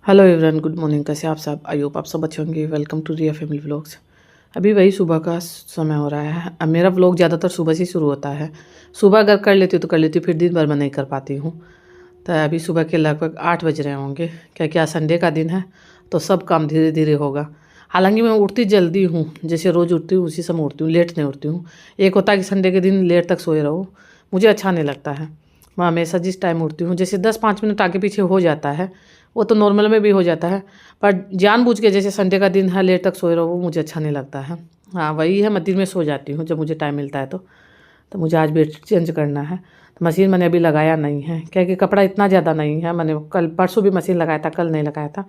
Hello everyone, good morning. कैसे आप सब? आई होप आप सब अच्छे होंगे। Welcome to Riya family vlogs. अभी वही सुबह का समय हो रहा है। अब मेरा व्लॉग ज़्यादातर सुबह से शुरू होता है। सुबह अगर कर लेती हूँ तो कर लेती हूँ, फिर दिन भर मैं नहीं कर पाती हूँ। तो अभी सुबह के लगभग 8 बज रहे होंगे, क्या आज संडे का दिन है तो सब काम धीरे धीरे होगा। हालांकि मैं उठती जल्दी हूँ, जैसे रोज़ उठती हूँ उसी समय उठती हूँ, लेट नहीं उठती हूँ। एक होता है कि संडे के दिन लेट तक सोए रहो, मुझे अच्छा नहीं लगता है। मैं हमेशा जिस टाइम उठती हूँ, जैसे 10-5 मिनट आगे पीछे हो जाता है, वो तो नॉर्मल में भी हो जाता है, पर जानबूझ के जैसे संडे का दिन है लेट तक सोए रहो, वो मुझे अच्छा नहीं लगता है। हाँ वही है, मैं दिन में सो जाती हूँ जब मुझे टाइम मिलता है तो मुझे आज बेडशीट चेंज करना है। तो मशीन मैंने अभी लगाया नहीं है, क्योंकि कपड़ा इतना ज़्यादा नहीं है। मैंने कल परसों भी मशीन लगाया था, कल नहीं लगाया था।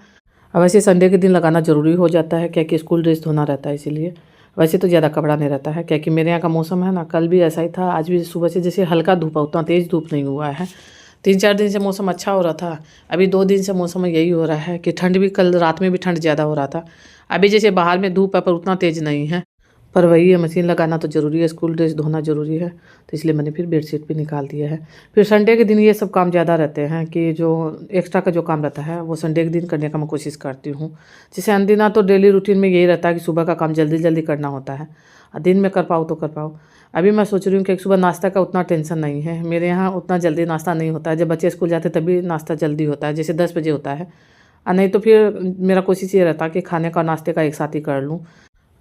अब वैसे संडे के दिन लगाना ज़रूरी हो जाता है, क्योंकि स्कूल ड्रेस धोना रहता है इसीलिए। वैसे तो ज़्यादा कपड़ा नहीं रहता है, क्योंकि मेरे यहाँ का मौसम है ना, कल भी ऐसा ही था, आज भी सुबह से जैसे हल्का धूप है, उतना तेज़ धूप नहीं हुआ है। 3-4 दिन से मौसम अच्छा हो रहा था। अभी 2 दिन से मौसम में यही हो रहा है कि ठंड भी, कल रात में भी ठंड ज़्यादा हो रहा था। अभी जैसे बाहर में धूप है पर उतना तेज़ नहीं है। पर वही है, मशीन लगाना तो ज़रूरी है, स्कूल ड्रेस धोना ज़रूरी है, तो इसलिए मैंने फिर बेडशीट भी निकाल दिया है। फिर संडे के दिन ये सब काम ज़्यादा रहते हैं कि जो एक्स्ट्रा का जो काम रहता है वो संडे के दिन करने का मैं कोशिश करती हूँ। जैसे अनदिना तो डेली रूटीन में यही रहता है कि सुबह का काम जल्दी जल्दी करना होता है, और दिन में कर पाओ तो कर पाओ। अभी मैं सोच रही हूँ कि एक सुबह नाश्ता का उतना टेंशन नहीं है, मेरे यहाँ उतना जल्दी नाश्ता नहीं होता है। जब बच्चे स्कूल जाते तभी नाश्ता जल्दी होता है, जैसे 10 बजे होता है, और नहीं तो फिर मेरा कोशिश ये रहता है कि खाने का नाश्ते का एक साथ ही कर लूँ।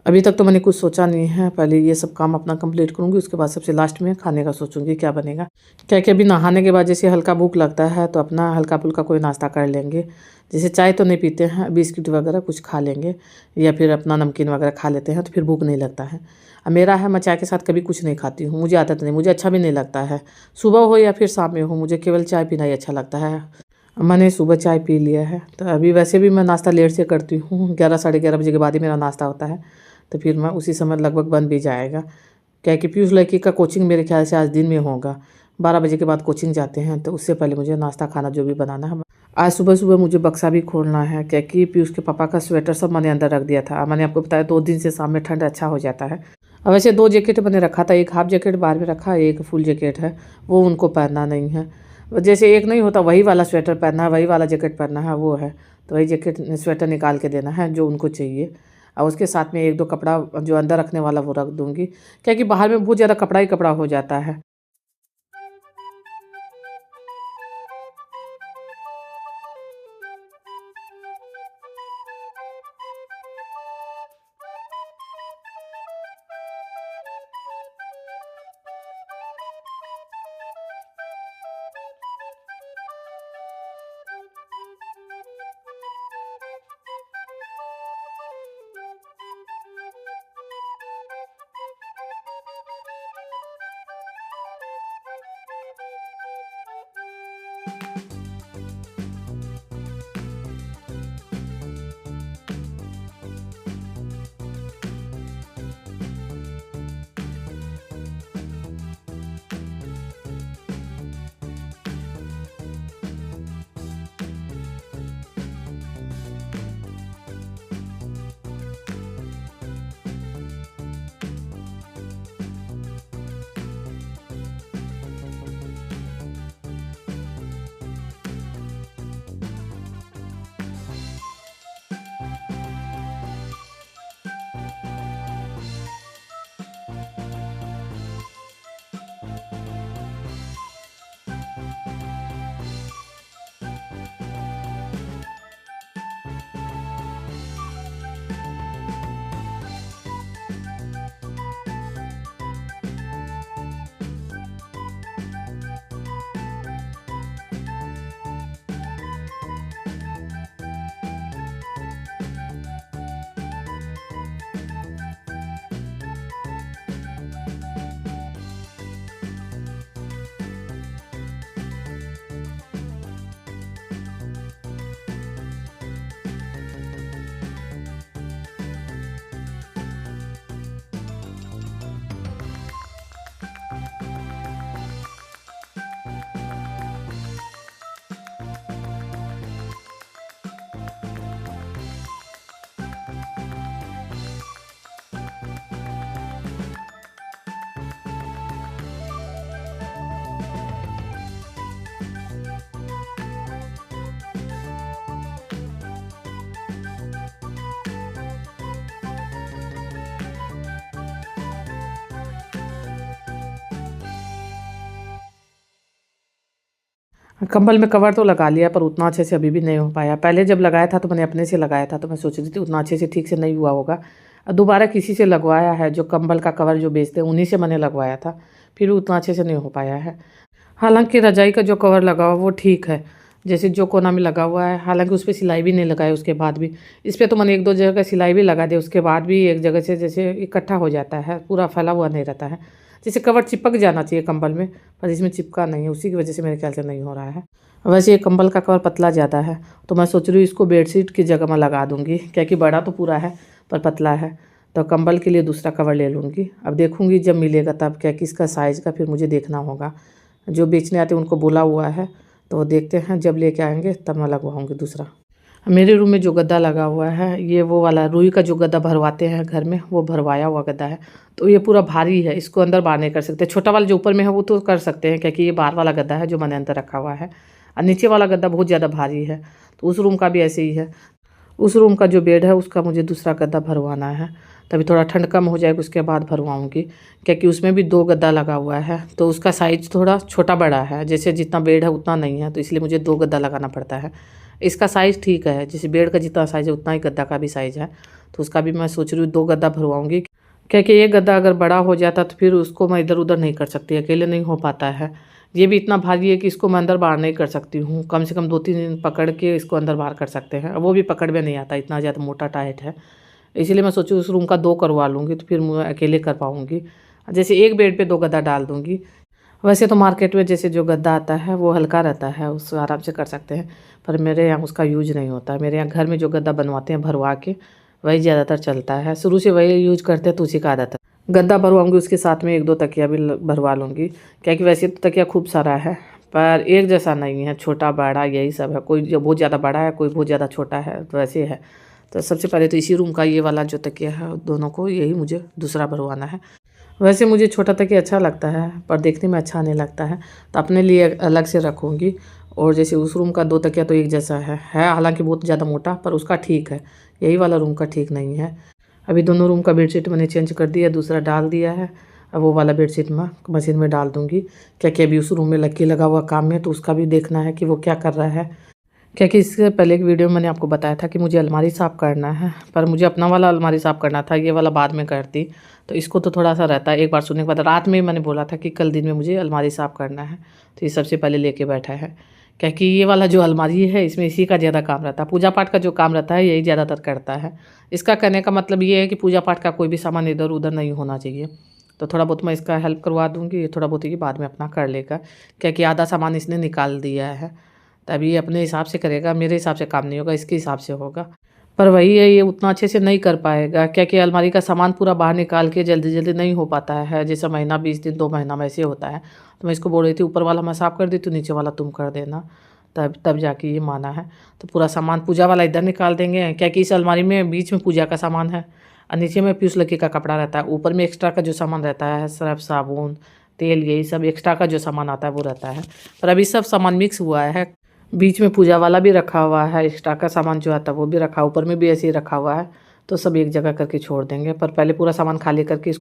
अभी तक तो मैंने कुछ सोचा नहीं है, पहले ये सब काम अपना कंप्लीट करूँगी, उसके बाद सबसे लास्ट में खाने का सोचूंगी क्या बनेगा। क्या कि अभी नहाने के बाद जैसे हल्का भूख लगता है तो अपना हल्का फुल्का कोई नाश्ता कर लेंगे। जैसे चाय तो नहीं पीते हैं, बिस्किट वगैरह कुछ खा लेंगे, या फिर अपना नमकीन वगैरह खा लेते हैं, तो फिर भूख नहीं लगता है। अब मेरा है, मैं चाय के साथ कभी कुछ नहीं खाती हूँ, मुझे आदत नहीं, मुझे अच्छा भी नहीं लगता है। सुबह हो या फिर शाम में हो, मुझे केवल चाय पीना ही अच्छा लगता है। मैंने सुबह चाय पी लिया है, तो अभी वैसे भी मैं नाश्ता लेट से करती हूँ, 11-11:30 बजे के बाद ही मेरा नाश्ता होता है। तो फिर मैं उसी समय लगभग बन भी जाएगा। क्या है कि पीयूष लड़की का कोचिंग मेरे ख्याल से आज दिन में होगा, 12 बजे के बाद कोचिंग जाते हैं, तो उससे पहले मुझे नाश्ता खाना जो भी बनाना है। आज सुबह सुबह मुझे बक्सा भी खोलना है, क्योंकि पीयूष के पापा का स्वेटर सब मैंने अंदर रख दिया था। मैंने आपको बताया 2 दिन से शाम में ठंड अच्छा हो जाता है। अब वैसे 2 जैकेट मैंने रखा था, एक हाफ जैकेट बाहर में रखा, एक फुल जैकेट है, वो उनको पहनना नहीं है। जैसे एक नहीं होता वही वाला स्वेटर पहनना है, वही वाला जैकेट पहनना है, वो है। तो वही जैकेट स्वेटर निकाल के देना है जो उनको चाहिए, और उसके साथ में 1-2 कपड़ा जो अंदर रखने वाला वो रख दूँगी, क्योंकि बाहर में बहुत ज़्यादा कपड़ा ही कपड़ा हो जाता है। कंबल में कवर तो लगा लिया पर उतना अच्छे से अभी भी नहीं हो पाया। पहले जब लगाया था तो मैंने अपने से लगाया था, तो मैं सोच रही थी उतना अच्छे से ठीक से नहीं हुआ होगा। दोबारा किसी से लगवाया है, जो कंबल का कवर जो बेचते हैं उन्हीं से मैंने लगवाया था, फिर भी उतना अच्छे से नहीं हो पाया है। हालांकि रजाई का जो कवर लगा हुआ वो ठीक है, जैसे जो कोना में लगा हुआ है, हालांकि उस पर सिलाई भी नहीं लगाई उसके बाद भी। इस पर तो मैंने 1-2 जगह सिलाई भी लगा दी, उसके बाद भी एक जगह से जैसे इकट्ठा हो जाता है, पूरा फैला हुआ नहीं रहता है। जैसे कवर चिपक जाना चाहिए कंबल में, पर इसमें चिपका नहीं है, उसी की वजह से मेरे ख्याल से नहीं हो रहा है। वैसे ये कंबल का कवर पतला ज़्यादा है, तो मैं सोच रही हूँ इसको बेडशीट की जगह मैं लगा दूँगी, क्योंकि बड़ा तो पूरा है पर पतला है, तो कंबल के लिए दूसरा कवर ले लूँगी। अब देखूँगी जब मिलेगा तब, क्या किसका साइज़ का फिर मुझे देखना होगा। जो बेचने आते हैं उनको बोला हुआ है, तो वो देखते हैं, जब लेके आएंगे तब मैं लगवाऊँगी दूसरा। मेरे रूम में जो गद्दा लगा हुआ है, ये वो वाला रुई का जो गद्दा भरवाते हैं घर में, वो भरवाया हुआ गद्दा है। तो ये पूरा भारी है, इसको अंदर बाहर नहीं कर सकते। छोटा वाला जो ऊपर में है वो तो कर सकते हैं, क्योंकि ये बाहर वाला गद्दा है जो मैंने अंदर रखा हुआ है, और नीचे वाला गद्दा बहुत ज़्यादा भारी है। तो उस रूम का भी ऐसे ही है। उस रूम का जो बेड है उसका मुझे दूसरा गद्दा भरवाना है, तभी थोड़ा ठंड कम हो जाएगा उसके बाद भरवाऊँगी, क्योंकि उसमें भी 2 गद्दा लगा हुआ है, तो उसका साइज़ थोड़ा छोटा बड़ा है, जैसे जितना बेड है उतना नहीं है, तो इसलिए मुझे 2 गद्दा लगाना पड़ता है। इसका साइज़ ठीक है, जैसे बेड का जितना साइज़ है उतना ही गद्दा का भी साइज़ है, तो उसका भी मैं सोच रही हूँ 2 गद्दा भरवाऊँगी, क्योंकि ये गद्दा अगर बड़ा हो जाता तो फिर उसको मैं इधर उधर नहीं कर सकती, अकेले नहीं हो पाता है। ये भी इतना भारी है कि इसको मैं अंदर बाहर नहीं कर सकती हूँ, कम से कम 2-3 दिन पकड़ के इसको अंदर बाहर कर सकते हैं, वो भी पकड़ में नहीं आता, इतना ज़्यादा मोटा टाइट है। इसीलिए मैं सोची उस रूम का 2 करवा लूँगी, तो फिर मैं अकेले कर पाऊँगी। जैसे एक बेड पे 2 गद्दा डाल दूँगी। वैसे तो मार्केट में जैसे जो गद्दा आता है वो हल्का रहता है, उसको आराम से कर सकते हैं, पर मेरे यहाँ उसका यूज नहीं होता है। मेरे यहाँ घर में जो गद्दा बनवाते हैं भरवा के, वही ज़्यादातर चलता है, शुरू से वही यूज करते हैं, तो उसी का आदत है। गद्दा भरवाऊँगी, उसके साथ में 1-2 तकिया भी भरवा लूँगी, क्योंकि वैसे तो तकिया खूब सारा है, पर एक जैसा नहीं है, छोटा बड़ा यही सब है, कोई जो बहुत ज़्यादा बड़ा है, कोई बहुत ज़्यादा छोटा है, तो वैसे है। तो सबसे पहले तो इसी रूम का ये वाला जो तकिया है दोनों को, यही मुझे दूसरा भरवाना है। वैसे मुझे छोटा तकिया अच्छा लगता है, पर देखने में अच्छा नहीं लगता है, तो अपने लिए अलग से रखूँगी। और जैसे उस रूम का 2 तकिया तो एक जैसा है हालांकि बहुत ज़्यादा मोटा, पर उसका ठीक है, यही वाला रूम का ठीक नहीं है। अभी दोनों रूम का बेडशीट मैंने चेंज कर दिया, दूसरा डाल दिया है। अब वो वाला बेडशीट मैं मशीन में डाल दूँगी, क्या अभी उस रूम में लक्की लगा हुआ काम में, तो उसका भी देखना है कि वो क्या कर रहा है। क्योंकि इससे पहले एक वीडियो में मैंने आपको बताया था कि मुझे अलमारी साफ़ करना है, पर मुझे अपना वाला अलमारी साफ़ करना था, ये वाला बाद में करती। तो इसको तो थोड़ा सा रहता है, एक बार सुनने के बाद रात में ही मैंने बोला था कि कल दिन में मुझे अलमारी साफ़ करना है, तो ये सबसे पहले लेके बैठा है। क्योंकि ये वाला जो अलमारी है इसमें इसी का ज़्यादा काम रहता है, पूजा पाठ का जो काम रहता है यही ज़्यादातर करता है। इसका कहने का मतलब ये है कि पूजा पाठ का कोई भी सामान इधर उधर नहीं होना चाहिए। तो थोड़ा बहुत मैं इसका हेल्प करवा दूँगी, ये थोड़ा बहुत ही बाद में अपना कर लेगा, क्योंकि आधा सामान इसने निकाल दिया है। तभी ये अपने हिसाब से करेगा, मेरे हिसाब से काम नहीं होगा, इसके हिसाब से होगा। पर वही है, ये उतना अच्छे से नहीं कर पाएगा, क्योंकि अलमारी का सामान पूरा बाहर निकाल के जल्दी जल्दी नहीं हो पाता है, जैसे महीना 20 दिन 2 महीना में ऐसे होता है। तो मैं इसको बोल रही थी ऊपर वाला मैं साफ़ कर देती हूँ, नीचे वाला तुम कर देना, तब तब जाके ये माना है। तो पूरा सामान पूजा वाला इधर निकाल देंगे, क्योंकि इस अलमारी में बीच में पूजा का सामान है, और नीचे में पीयूष लक्की का कपड़ा रहता है, ऊपर में एक्स्ट्रा का जो सामान रहता है, सर्फ साबुन तेल यही सब एक्स्ट्रा का जो सामान आता है वो रहता है। पर अभी सब सामान मिक्स हुआ है, बीच में पूजा वाला भी रखा हुआ है, एक्स्ट्रा का सामान जो आता है वो भी रखा, ऊपर में भी ऐसे ही रखा हुआ है, तो सब एक जगह करके छोड़ देंगे। पर पहले पूरा सामान खाली करके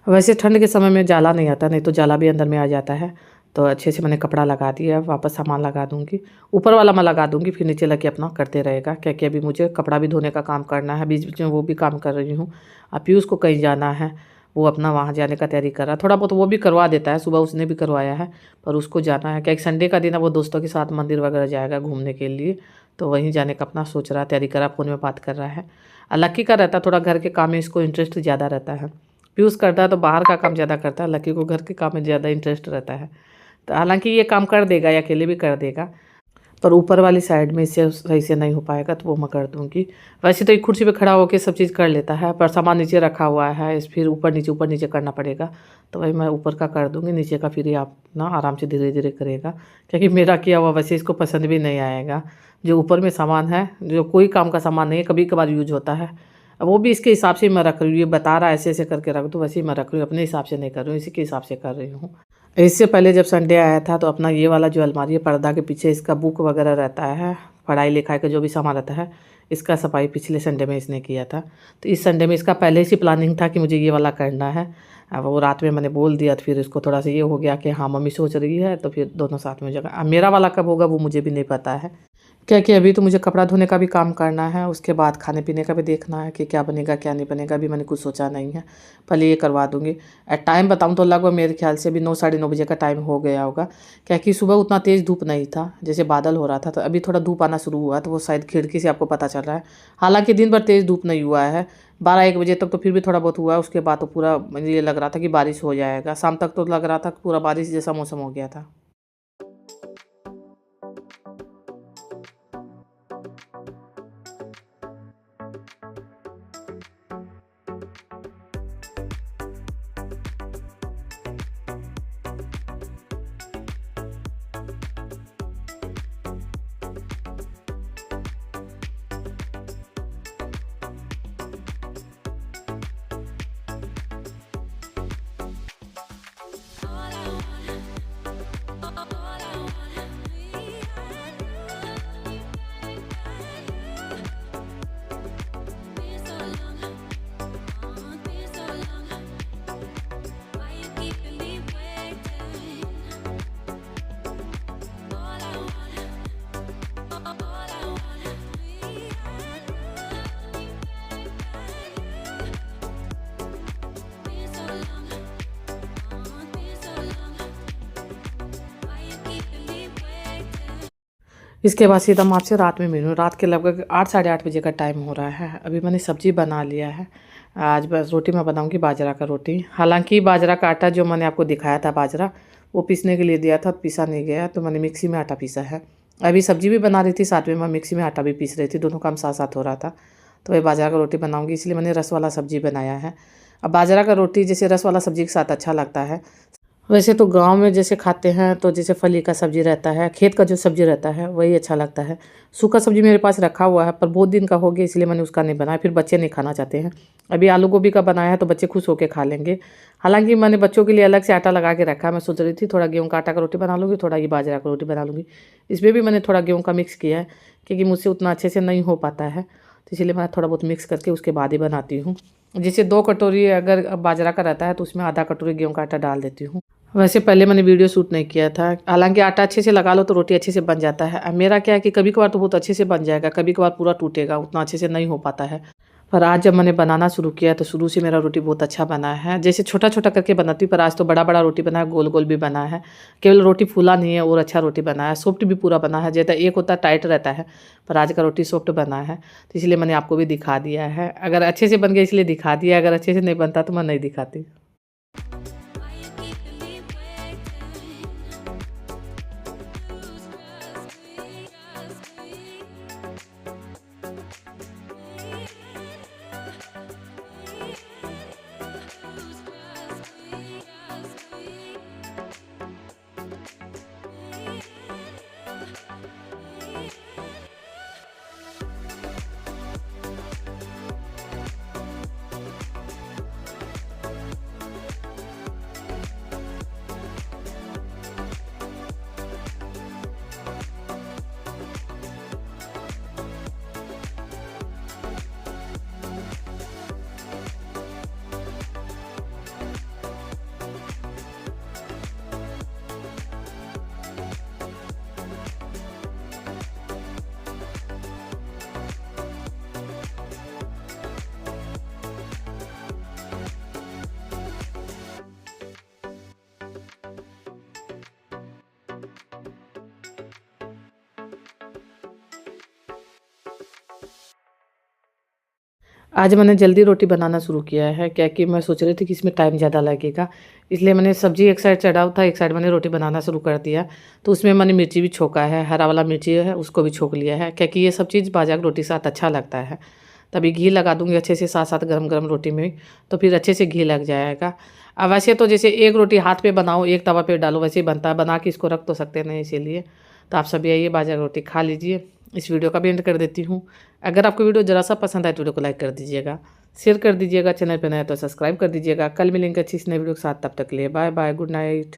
वैसे ठंड के समय में जाला नहीं आता, नहीं तो जाला भी अंदर में आ जाता है। तो अच्छे से मैंने कपड़ा लगा दिया, वापस सामान लगा दूँगी। ऊपर वाला मैं लगा दूँगी, फिर नीचे लग के अपना करते रहेगा, क्या कि अभी मुझे कपड़ा भी धोने का काम करना है, बीच बीच में वो भी काम कर रही हूँ। पीयूष को कहीं जाना है, वो अपना वहाँ जाने का तैयारी कर रहा है। थोड़ा बहुत वो भी करवा देता है, सुबह उसने भी करवाया है, पर उसको जाना है। क्या एक संडे का दिन है, वो दोस्तों के साथ मंदिर वगैरह जाएगा घूमने के लिए, तो वहीं जाने का अपना सोच रहा है, तैयारी कर रहा है, फ़ोन में बात कर रहा है। लकी का रहता है थोड़ा घर के काम में, इसको इंटरेस्ट ज़्यादा रहता है। पीयूष करता है तो बाहर का काम ज़्यादा करता है, लकी को घर के काम में ज़्यादा इंटरेस्ट रहता है। तो हालांकि ये काम कर देगा या अकेले भी कर देगा, पर ऊपर वाली साइड में इससे सही से नहीं हो पाएगा, तो वो मैं कर दूँगी। वैसे तो एक कुर्सी पे खड़ा होकर सब चीज़ कर लेता है, पर सामान नीचे रखा हुआ है, फिर ऊपर नीचे करना पड़ेगा। तो वही मैं ऊपर का कर दूँगी, नीचे का फिर ये आप ना आराम से धीरे धीरे करेगा, क्योंकि मेरा किया हुआ वैसे इसको पसंद भी नहीं आएगा। जो ऊपर में सामान है, जो कोई काम का सामान नहीं है, कभी कभार यूज होता है, अब वो भी इसके हिसाब से मैं रख रही हूँ। ये बता रहा है ऐसे ऐसे करके रख दो, वैसे ही मैं रख रही हूँ, अपने हिसाब से नहीं कर रही हूँ, इसी के हिसाब से कर रही हूँ। इससे पहले जब संडे आया था तो अपना ये वाला जो अलमारी है पर्दा के पीछे, इसका बुक वगैरह रहता है, पढ़ाई लिखाई का जो भी सामान रहता है, इसका सफाई पिछले संडे में इसने किया था। तो इस संडे में इसका पहले से प्लानिंग था कि मुझे ये वाला करना है। अब वो रात में मैंने बोल दिया, तो फिर इसको थोड़ा सा ये हो गया कि हाँ मम्मी सोच रही है, तो फिर दोनों साथ में हो जाएगा। अब मेरा वाला कब होगा वो मुझे भी नहीं पता है, क्या कि अभी तो मुझे कपड़ा धोने का भी काम करना है, उसके बाद खाने पीने का भी देखना है कि क्या बनेगा क्या नहीं बनेगा, अभी मैंने कुछ सोचा नहीं है। पहले ये करवा दूँगी। टाइम बताऊँ तो लगभग मेरे ख्याल से अभी 9 साढ़े 9 बजे का टाइम हो गया होगा, क्या कि सुबह उतना तेज़ धूप नहीं था, जैसे बादल हो रहा था, तो अभी थोड़ा धूप आना शुरू हुआ, तो वो शायद खिड़की से आपको पता चल रहा है। हालांकि दिन भर तेज़ धूप नहीं हुआ है, 12-1 बजे तक तो फिर भी थोड़ा बहुत हुआ है, उसके बाद तो पूरा मुझे ये लग रहा था कि बारिश हो जाएगा। शाम तक तो लग रहा था पूरा बारिश जैसा मौसम हो गया था। इसके बाद सीधा मैं आपसे रात में मिलूँ। रात के लगभग 8 साढ़े 8 बजे का टाइम हो रहा है। अभी मैंने सब्ज़ी बना लिया है। आज बस रोटी मैं बनाऊँगी, बाजरा का रोटी। हालांकि बाजरा का आटा जो मैंने आपको दिखाया था बाजरा, वो पीसने के लिए दिया था, पीसा नहीं गया, तो मैंने मिक्सी में आटा पीसा है। अभी सब्ज़ी भी बना रही थी, साथ में मैं मिक्सी में आटा भी पीस रही थी, दोनों काम साथ साथ हो रहा था। तो वही बाजरा का रोटी बनाऊँगी, इसलिए मैंने रस वाला सब्ज़ी बनाया है। अब बाजरा का रोटी जैसे रस वाला सब्ज़ी के साथ अच्छा लगता है। वैसे तो गांव में जैसे खाते हैं तो जैसे फली का सब्ज़ी रहता है, खेत का जो सब्ज़ी रहता है वही अच्छा लगता है। सूखा सब्ज़ी मेरे पास रखा हुआ है, पर बहुत दिन का हो गया, इसलिए मैंने उसका नहीं बनाया, फिर बच्चे नहीं खाना चाहते हैं। अभी आलू गोभी का बनाया है तो बच्चे खुश होकर खा लेंगे। हालांकि मैंने बच्चों के लिए अलग से आटा लगा के रखा है। मैं सोच रही थी थोड़ा गेहूँ का आटा का रोटी बना लूँगी, थोड़ा ये बाजरा का रोटी बना लूँगी। इसमें भी मैंने थोड़ा गेहूँ का मिक्स किया है, क्योंकि मुझसे उतना अच्छे से नहीं हो पाता है, तो इसलिए मैं थोड़ा बहुत मिक्स करके उसके बाद ही बनाती हूँ। जैसे 2 कटोरी अगर बाजरा का रहता है तो उसमें आधा कटोरी गेहूँ का आटा डाल देती हूँ। वैसे पहले मैंने वीडियो शूट नहीं किया था। हालांकि आटा अच्छे से लगा लो तो रोटी अच्छे से बन जाता है। अब मेरा क्या है कि कभी कभार तो बहुत अच्छे से बन जाएगा, कभी कभार पूरा टूटेगा, उतना अच्छे से नहीं हो पाता है। पर आज जब मैंने बनाना शुरू किया तो शुरू से मेरा रोटी बहुत अच्छा बना है। जैसे छोटा छोटा करके बनाती हूँ, पर आज तो बड़ा बड़ा रोटी बना है, गोल गोल भी बना है। केवल रोटी फूला नहीं है और अच्छा रोटी बना है, सॉफ्ट भी पूरा बना है। जैसा एक होता टाइट रहता है, पर आज का रोटी सॉफ्ट बना है, तो इसलिए मैंने आपको भी दिखा दिया है। अगर अच्छे से बन गया इसलिए दिखा दिया, अगर अच्छे से नहीं बनता तो मैं नहीं दिखाती। आज मैंने जल्दी रोटी बनाना शुरू किया है, क्या कि मैं सोच रही थी कि इसमें टाइम ज़्यादा लगेगा, इसलिए मैंने सब्जी एक साइड चढ़ा था, एक साइड मैंने रोटी बनाना शुरू कर दिया। तो उसमें मैंने मिर्ची भी छोंका है, हरा वाला मिर्ची है उसको भी छोंक लिया है, क्या कि ये सब चीज़ बाजरा की रोटी के साथ अच्छा लगता है। तभी घी लगा दूंगी अच्छे से साथ साथ गरम गरम रोटी में, तो फिर अच्छे से घी लग जाएगा। अब वैसे तो जैसे एक रोटी हाथ पे बनाओ एक तवा पे डालो वैसे ही बनता है, बना के इसको रख तो सकते नहीं, इसीलिए तो आप सभी आइए बाजरा की रोटी खा लीजिए। इस वीडियो का भी एंड कर देती हूँ। अगर आपको वीडियो ज़रा सा पसंद आए तो वीडियो को लाइक कर दीजिएगा, शेयर कर दीजिएगा, चैनल पर नया तो सब्सक्राइब कर दीजिएगा। कल मिलेंगे अच्छी सी नई वीडियो के साथ, तब तक के लिए बाय बाय, गुड नाइट।